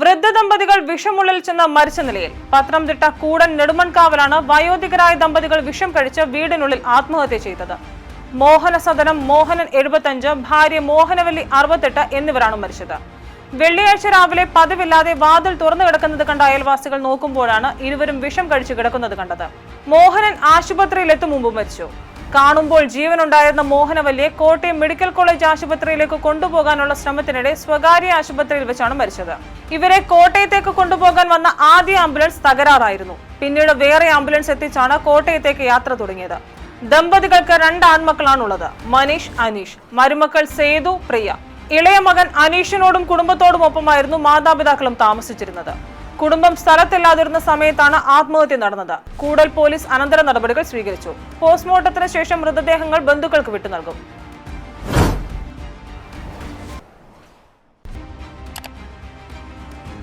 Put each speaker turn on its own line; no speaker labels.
വൃദ്ധ ദമ്പതികൾ വിഷമുള്ളിൽ ചെന്ന് മരിച്ച നിലയിൽ. പത്തനംതിട്ട കൂടൻ നെടുമൺകാവിലാണ് വയോധികരായ ദമ്പതികൾ വിഷം കഴിച്ച് വീടിനുള്ളിൽ ആത്മഹത്യ ചെയ്തത്. മോഹന സദനം മോഹനൻ 75, ഭാര്യ മോഹനവല്ലി 68 എന്നിവരാണ് മരിച്ചത്. വെള്ളിയാഴ്ച രാവിലെ പതിവില്ലാതെ വാതിൽ തുറന്നു കിടക്കുന്നത് കണ്ട അയൽവാസികൾ നോക്കുമ്പോഴാണ് ഇരുവരും വിഷം കഴിച്ചു കിടക്കുന്നത് കണ്ടത്. മോഹനൻ ആശുപത്രിയിലെത്തും മുമ്പ് മരിച്ചു. കാണുമ്പോൾ ജീവനുണ്ടായിരുന്ന മോഹനവല്ലിയെ കോട്ടയം മെഡിക്കൽ കോളേജ് ആശുപത്രിയിലേക്ക് കൊണ്ടുപോകാനുള്ള ശ്രമത്തിനിടെ സ്വകാര്യ ആശുപത്രിയിൽ വെച്ചാണ് മരിച്ചത്. ഇവരെ കോട്ടയത്തേക്ക് കൊണ്ടുപോകാൻ വന്ന ആദ്യ ആംബുലൻസ് തകരാറായിരുന്നു. പിന്നീട് വേറെ ആംബുലൻസ് എത്തിച്ചാണ് കോട്ടയത്തേക്ക് യാത്ര തുടങ്ങിയത്. ദമ്പതികൾക്ക് 2 ആൺമക്കളാണുള്ളത്, മനീഷ്, അനീഷ്. മരുമക്കൾ സേതു, പ്രിയ. ഇളയ മകൻ അനീഷിനോടും കുടുംബത്തോടുമൊപ്പമായിരുന്നു മാതാപിതാക്കളും താമസിച്ചിരുന്നത്. കുടുംബം സ്ഥലത്തില്ലാതിരുന്ന സമയത്താണ് ആത്മഹത്യ നടന്നത്. കൂടൽ പോലീസ് അനന്തര നടപടികൾ സ്വീകരിച്ചു. പോസ്റ്റ്മോർട്ടത്തിന് ശേഷം മൃതദേഹങ്ങൾ ബന്ധുക്കൾക്ക് വിട്ടു നൽകും.